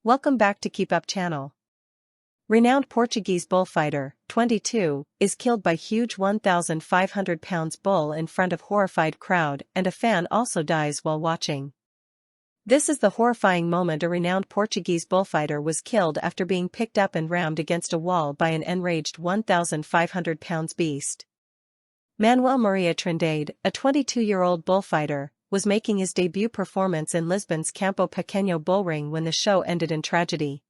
Welcome back to KEEPUP channel. Renowned Portuguese bullfighter, 22, is killed by huge 1,500 pounds bull in front of horrified crowd, and a fan also dies while watching. This is the horrifying moment. A renowned Portuguese bullfighter was killed after being picked up and rammed against a wall by an enraged 1,500 pounds beast. Manuel Maria Trindade, a 22-year-old bullfighter, was making his debut performance in Lisbon's Campo Pequeno bullring when the show ended in tragedy.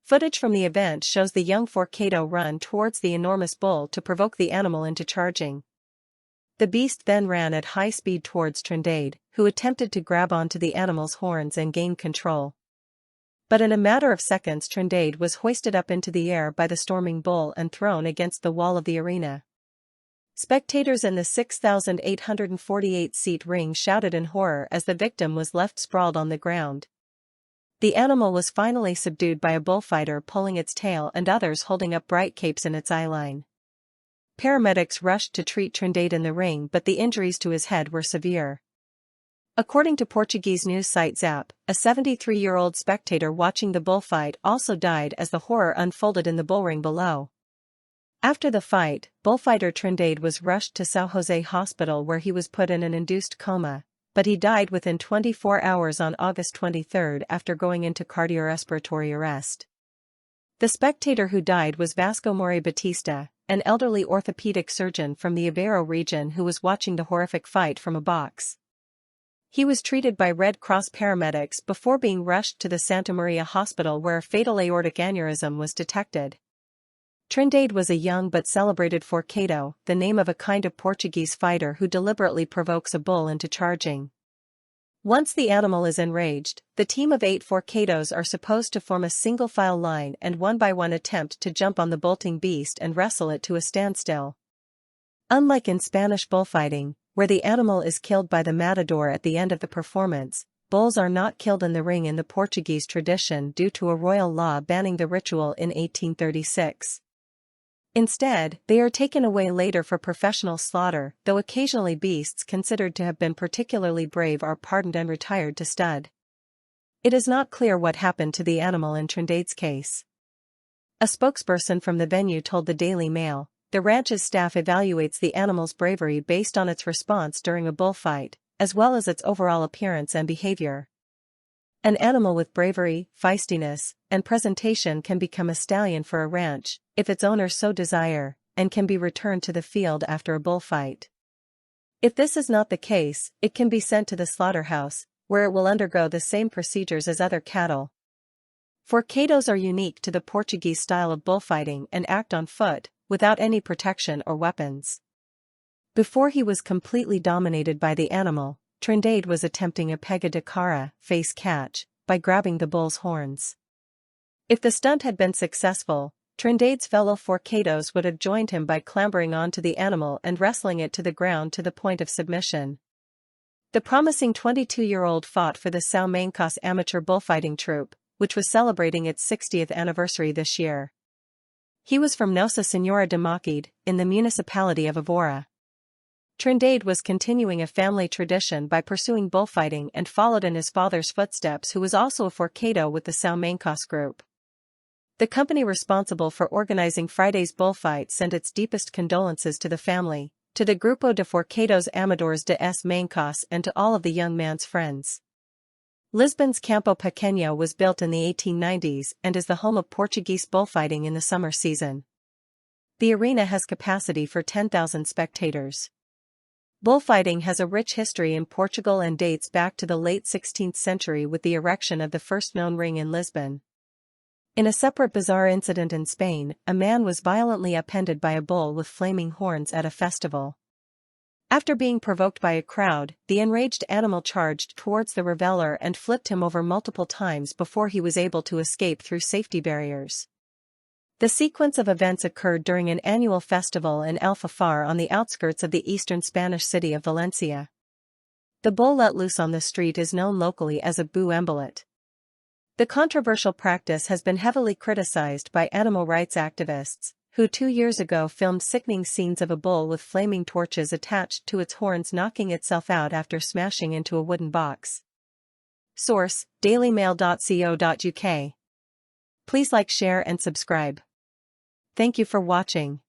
Footage from the event shows the young forcado run towards the enormous bull to provoke the animal into charging. The beast then ran at high speed towards Trindade, who attempted to grab onto the animal's horns and gain control. But in a matter of seconds, Trindade was hoisted up into the air by the storming bull and thrown against the wall of the arena. Spectators in the 6,848-seat ring shouted in horror as the victim was left sprawled on the ground. The animal was finally subdued by a bullfighter pulling its tail and others holding up bright capes in its eyeline. Paramedics rushed to treat Trindade in the ring, but the injuries to his head were severe. According to Portuguese news site Zap, a 73-year-old spectator watching the bullfight also died as the horror unfolded in the bullring below. After the fight, bullfighter Trindade was rushed to São José Hospital where he was put in an induced coma, but he died within 24 hours on August 23 after going into cardiorespiratory arrest. The spectator who died was Vasco More Batista, an elderly orthopedic surgeon from the Aveiro region who was watching the horrific fight from a box. He was treated by Red Cross paramedics before being rushed to the Santa Maria Hospital where a fatal aortic aneurysm was detected. Trindade was a young but celebrated forcado, the name of a kind of Portuguese fighter who deliberately provokes a bull into charging. Once the animal is enraged, the team of 8 forcados are supposed to form a single file line and one by one attempt to jump on the bolting beast and wrestle it to a standstill. Unlike in Spanish bullfighting, where the animal is killed by the matador at the end of the performance, bulls are not killed in the ring in the Portuguese tradition due to a royal law banning the ritual in 1836. Instead, they are taken away later for professional slaughter, though occasionally beasts considered to have been particularly brave are pardoned and retired to stud. It is not clear what happened to the animal in Trindade's case. A spokesperson from the venue told the Daily Mail, "The ranch's staff evaluates the animal's bravery based on its response during a bullfight, as well as its overall appearance and behavior. An animal with bravery, feistiness, and presentation can become a stallion for a ranch, if its owners so desire, and can be returned to the field after a bullfight. If this is not the case, it can be sent to the slaughterhouse, where it will undergo the same procedures as other cattle." Forcados are unique to the Portuguese style of bullfighting and act on foot, without any protection or weapons. Before he was completely dominated by the animal, Trindade was attempting a pega de cara, face catch, by grabbing the bull's horns. If the stunt had been successful, Trindade's fellow forcados would have joined him by clambering onto the animal and wrestling it to the ground to the point of submission. The promising 22-year-old fought for the São Mancos amateur bullfighting troupe, which was celebrating its 60th anniversary this year. He was from Nossa Senhora de Maquide, in the municipality of Évora. Trindade was continuing a family tradition by pursuing bullfighting and followed in his father's footsteps, who was also a forcado with the São Mancos group. The company responsible for organizing Friday's bullfight sent its deepest condolences to the family, to the Grupo de Forcados Amadores de S. Mancos and to all of the young man's friends. Lisbon's Campo Pequeno was built in the 1890s and is the home of Portuguese bullfighting in the summer season. The arena has capacity for 10,000 spectators. Bullfighting has a rich history in Portugal and dates back to the late 16th century with the erection of the first known ring in Lisbon. In a separate bizarre incident in Spain, a man was violently upended by a bull with flaming horns at a festival. After being provoked by a crowd, the enraged animal charged towards the reveller and flipped him over multiple times before he was able to escape through safety barriers. The sequence of events occurred during an annual festival in Alfafar on the outskirts of the eastern Spanish city of Valencia. The bull let loose on the street is known locally as a boo embolet. The controversial practice has been heavily criticized by animal rights activists, who 2 years ago filmed sickening scenes of a bull with flaming torches attached to its horns knocking itself out after smashing into a wooden box. Source: dailymail.co.uk. Please like, share and subscribe. Thank you for watching.